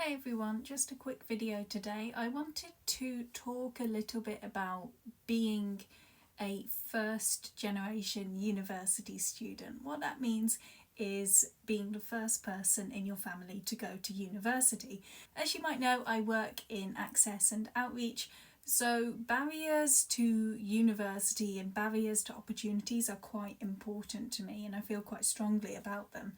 Hey everyone, just a quick video today. I wanted to talk a little bit about being a first generation university student. What that means is being the first person in your family to go to university. As you might know, I work in access and outreach, so barriers to university and barriers to opportunities are quite important to me, and I feel quite strongly about them.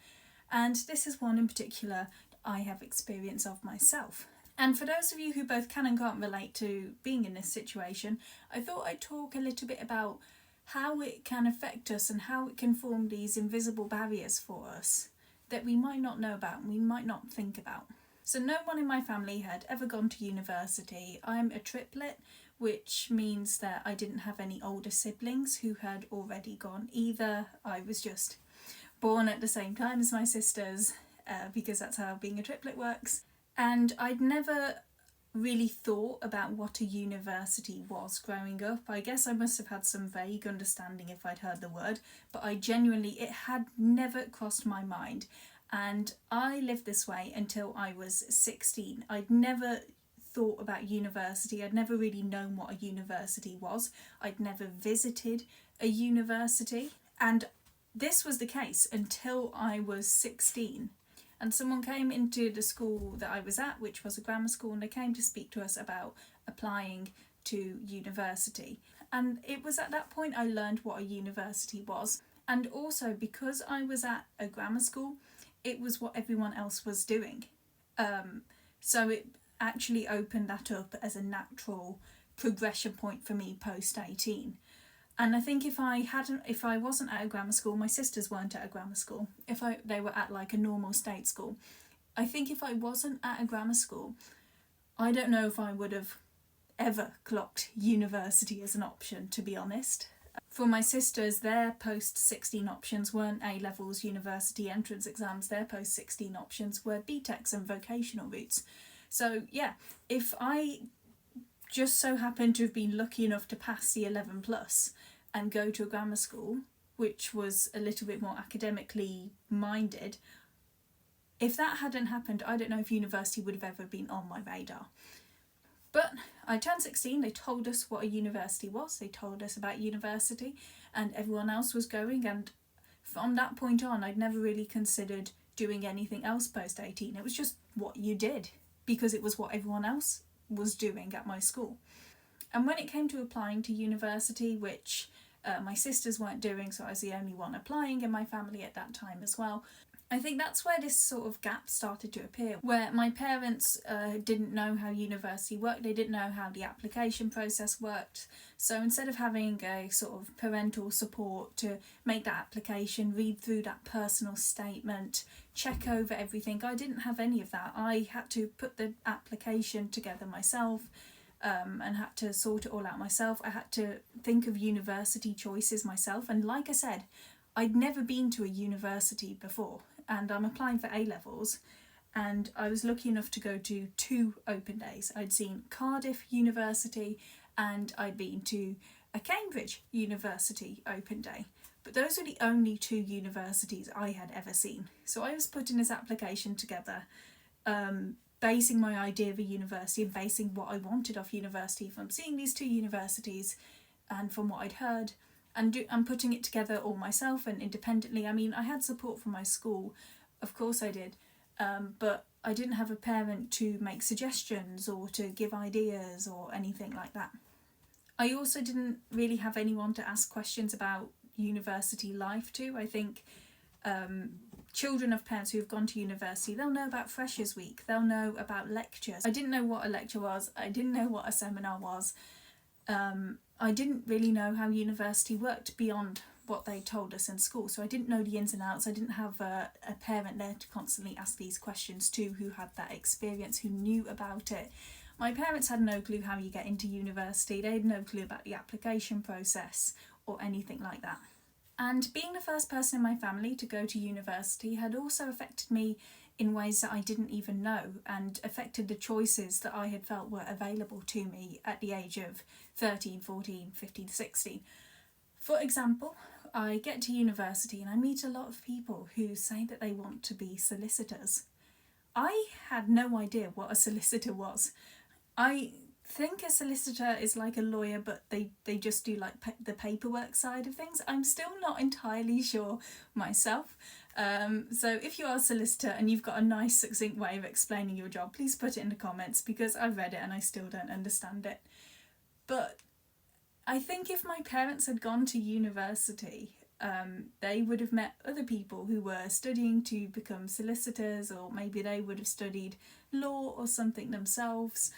And this is one in particular I have experience of myself. And for those of you who both can and can't relate to being in this situation, I thought I'd talk a little bit about how it can affect us and how it can form these invisible barriers for us that we might not know about and we might not think about. So no one in my family had ever gone to university. I'm a triplet, which means that I didn't have any older siblings who had already gone either. I was just born at the same time as my sisters, because that's how being a triplet works. And I'd never really thought about what a university was growing up. I guess I must have had some vague understanding if I'd heard the word, but it had never crossed my mind. And I lived this way until I was 16. I'd never thought about university. I'd never really known what a university was. I'd never visited a university. And this was the case until I was 16. And someone came into the school that I was at, which was a grammar school, and they came to speak to us about applying to university. And it was at that point I learned what a university was. And also, because I was at a grammar school, it was what everyone else was doing. So it actually opened that up as a natural progression point for me post 18. And I think if I wasn't at a grammar school, my sisters weren't at a grammar school, they were at like a normal state school. I think if I wasn't at a grammar school, I don't know if I would have ever clocked university as an option, to be honest. For my sisters, their post-16 options weren't A-levels university entrance exams. Their post-16 options were BTECs and vocational routes. So yeah, if I just so happened to have been lucky enough to pass the 11 plus and go to a grammar school, which was a little bit more academically minded, if that hadn't happened, I don't know if university would have ever been on my radar. But I turned 16, they told us what a university was, they told us about university, and everyone else was going, and from that point on, I'd never really considered doing anything else post 18. It was just what you did, because it was what everyone else was doing at my school. And when it came to applying to university, which my sisters weren't doing, so I was the only one applying in my family at that time as well, I think that's where this sort of gap started to appear, where my parents didn't know how university worked, they didn't know how the application process worked. So instead of having a sort of parental support to make that application, read through that personal statement, check over everything, I didn't have any of that. I had to put the application together myself, and had to sort it all out myself. I had to think of university choices myself, and like I said, I'd never been to a university before, and I'm applying for A-levels, and I was lucky enough to go to 2 open days. I'd seen Cardiff University and I'd been to a Cambridge University open day, but those were the only 2 universities I had ever seen. So I was putting this application together, basing my idea of a university and basing what I wanted off university from seeing these 2 universities and from what I'd heard, and putting it together all myself and independently. I mean, I had support from my school, of course I did, but I didn't have a parent to make suggestions or to give ideas or anything like that. I also didn't really have anyone to ask questions about university life to. I think children of parents who have gone to university, they'll know about Freshers Week, they'll know about lectures. I didn't know what a lecture was, I didn't know what a seminar was. I didn't really know how university worked beyond what they told us in school, so I didn't know the ins and outs. I didn't have a parent there to constantly ask these questions to, who had that experience, who knew about it. My parents had no clue how you get into university, they had no clue about the application process or anything like that. And being the first person in my family to go to university had also affected me in ways that I didn't even know, and affected the choices that I had felt were available to me at the age of 13, 14, 15, 16. For example, I get to university and I meet a lot of people who say that they want to be solicitors. I had no idea what a solicitor was. I think a solicitor is like a lawyer, but they just do like the paperwork side of things. I'm still not entirely sure myself. So if you are a solicitor and you've got a nice succinct way of explaining your job, please put it in the comments, because I've read it and I still don't understand it. But I think if my parents had gone to university, they would have met other people who were studying to become solicitors, or maybe they would have studied law or something themselves,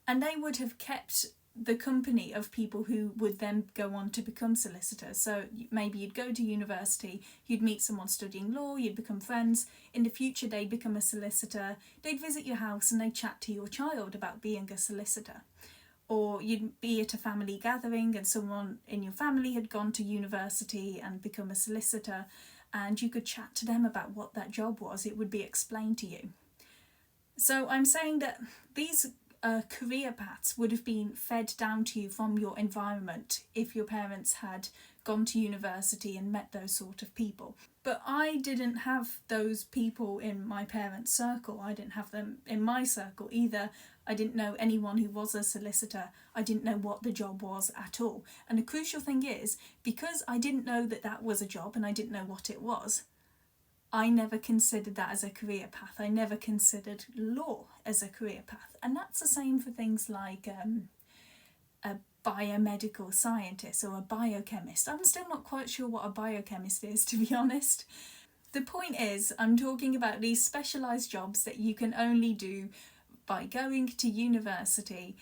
and they would have kept the company of people who would then go on to become solicitors. So maybe you'd go to university, you'd meet someone studying law, you'd become friends. In the future, they'd become a solicitor, they'd visit your house and they'd chat to your child about being a solicitor. Or you'd be at a family gathering and someone in your family had gone to university and become a solicitor, and you could chat to them about what that job was. It would be explained to you. So I'm saying that these career paths would have been fed down to you from your environment if your parents had gone to university and met those sort of people. But I didn't have those people in my parents' circle. I didn't have them in my circle either. I didn't know anyone who was a solicitor. I didn't know what the job was at all. And the crucial thing is, because I didn't know that that was a job and I didn't know what it was, I never considered that as a career path. I never considered law as a career path. And that's the same for things like a biomedical scientist or a biochemist. I'm still not quite sure what a biochemist is, to be honest. The point is, I'm talking about these specialised jobs that you can only do by going to university.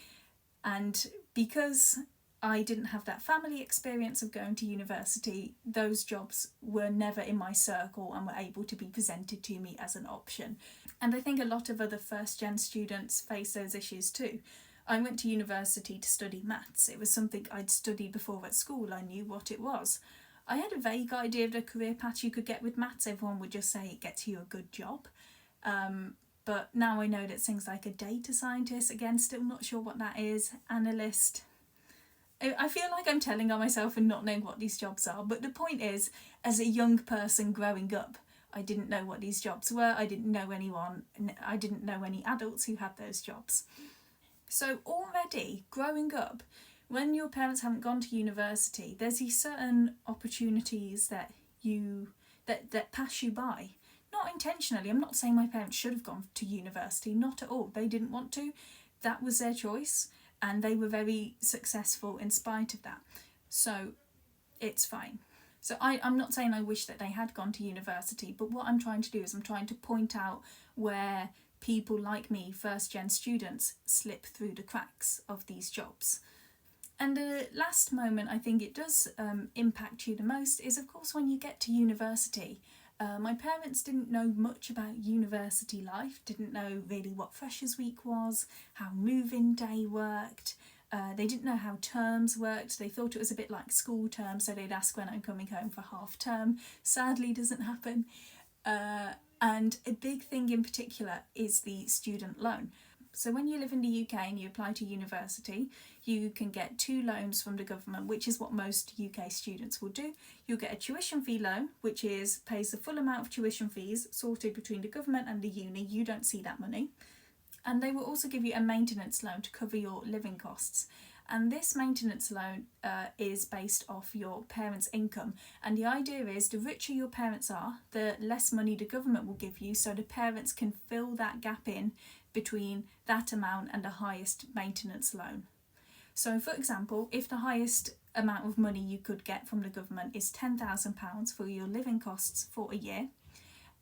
And because I didn't have that family experience of going to university, those jobs were never in my circle and were able to be presented to me as an option. And I think a lot of other first-gen students face those issues too. I went to university to study maths. It was something I'd studied before at school. I knew what it was. I had a vague idea of the career path you could get with maths. Everyone would just say it gets you a good job. But now I know that things like a data scientist, again, still not sure what that is, analyst. I feel like I'm telling on myself and not knowing what these jobs are, but the point is, as a young person growing up, I didn't know what these jobs were. I didn't know anyone, I didn't know any adults who had those jobs. So already, growing up, when your parents haven't gone to university, there's these certain opportunities that pass you by. Not intentionally. I'm not saying my parents should have gone to university, not at all. They didn't want to. That was their choice. And they were very successful in spite of that. So it's fine. So I'm not saying I wish that they had gone to university, but what I'm trying to do is I'm trying to point out where people like me, first-gen students, slip through the cracks of these jobs. And the last moment I think it does impact you the most is, of course, when you get to university. My parents didn't know much about university life, didn't know really what Freshers' Week was, how move-in day worked. They didn't know how terms worked. They thought it was a bit like school term, so they'd ask when I'm coming home for half term. Sadly, doesn't happen. And a big thing in particular is the student loan. So when you live in the UK and you apply to university, you can get 2 loans from the government, which is what most UK students will do. You'll get a tuition fee loan, which pays the full amount of tuition fees sorted between the government and the uni. You don't see that money. And they will also give you a maintenance loan to cover your living costs. And this maintenance loan is based off your parents' income. And the idea is, the richer your parents are, the less money the government will give you, so the parents can fill that gap in between that amount and the highest maintenance loan. So for example, if the highest amount of money you could get from the government is £10,000 for your living costs for a year,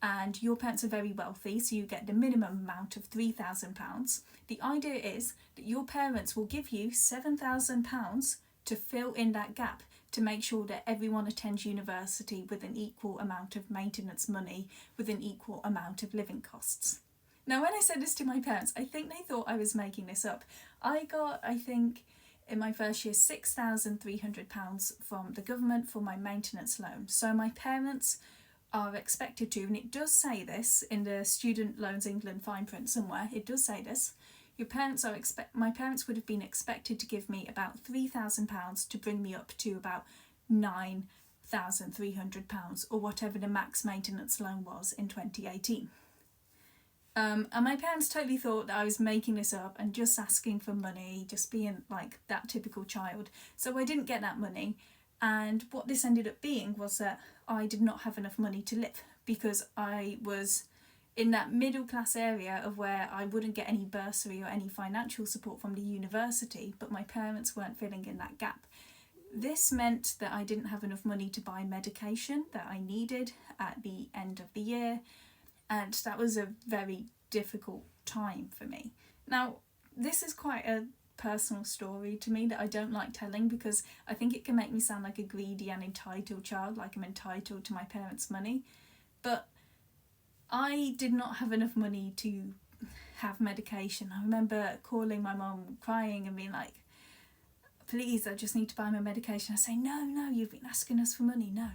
and your parents are very wealthy, so you get the minimum amount of £3,000, the idea is that your parents will give you £7,000 to fill in that gap, to make sure that everyone attends university with an equal amount of maintenance money, with an equal amount of living costs. Now, when I said this to my parents, I think they thought I was making this up. I got, I think, in my first year, £6,300 from the government for my maintenance loan. So my parents are expected to, and it does say this in the Student Loans England fine print somewhere, it does say this, my parents would have been expected to give me about £3,000 to bring me up to about £9,300, or whatever the max maintenance loan was in 2018. And my parents totally thought that I was making this up and just asking for money, just being like that typical child. So I didn't get that money. And what this ended up being was that I did not have enough money to live, because I was in that middle class area of where I wouldn't get any bursary or any financial support from the university, but my parents weren't filling in that gap. This meant that I didn't have enough money to buy medication that I needed at the end of the year, and that was a very difficult time for me. Now, this is quite a personal story to me that I don't like telling, because I think it can make me sound like a greedy and entitled child, like I'm entitled to my parents' money. But I did not have enough money to have medication. I remember calling my mum, crying and being like, please, I just need to buy my medication. I say, no, you've been asking us for money, no.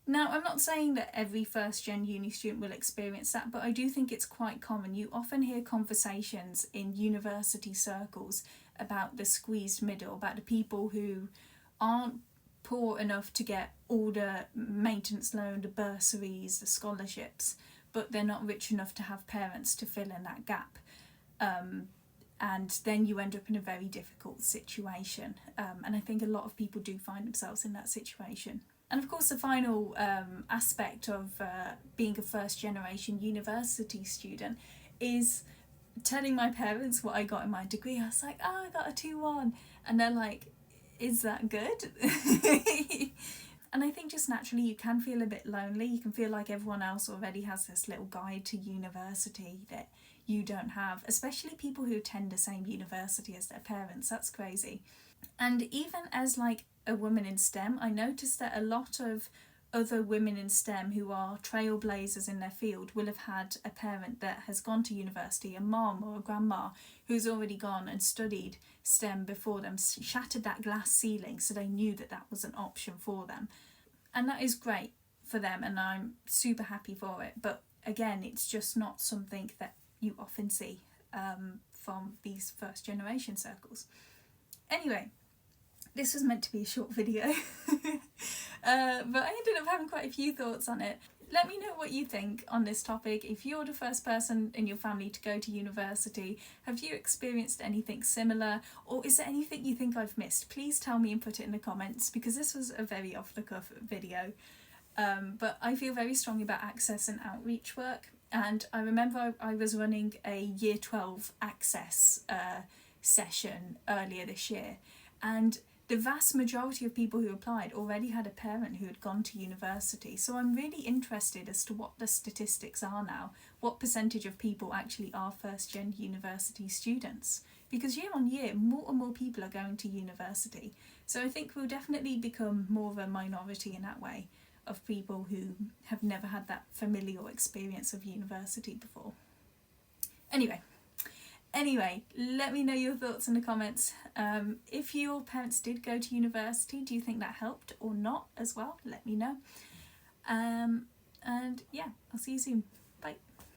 Now, I'm not saying that every first gen uni student will experience that, but I do think it's quite common. You often hear conversations in university circles about the squeezed middle, about the people who aren't poor enough to get all the maintenance loan, the bursaries, the scholarships, but they're not rich enough to have parents to fill in that gap. And then you end up in a very difficult situation. And I think a lot of people do find themselves in that situation. And of course, the final aspect of being a first generation university student is telling my parents what I got in my degree. I was like, I got a 2-1. And they're like, is that good? And I think just naturally you can feel a bit lonely. You can feel like everyone else already has this little guide to university that you don't have, especially people who attend the same university as their parents. That's crazy. And even as like a woman in STEM, I noticed that a lot of other women in STEM who are trailblazers in their field will have had a parent that has gone to university, a mom or a grandma who's already gone and studied STEM before them, shattered that glass ceiling so they knew that that was an option for them. And that is great for them, and I'm super happy for it. But again, it's just not something that you often see from these first generation circles. Anyway, this was meant to be a short video, but I ended up having quite a few thoughts on it. Let me know what you think on this topic. If you're the first person in your family to go to university, have you experienced anything similar, or is there anything you think I've missed? Please tell me and put it in the comments, because this was a very off-the-cuff video. But I feel very strongly about access and outreach work, and I remember I was running a Year 12 access session earlier this year, and the vast majority of people who applied already had a parent who had gone to university. So I'm really interested as to what the statistics are now, what percentage of people actually are first gen university students, because year on year more and more people are going to university. So I think we'll definitely become more of a minority in that way, of people who have never had that familial experience of university before. Anyway, let me know your thoughts in the comments. If your parents did go to university, do you think that helped or not as well? Let me know. And yeah, I'll see you soon. Bye.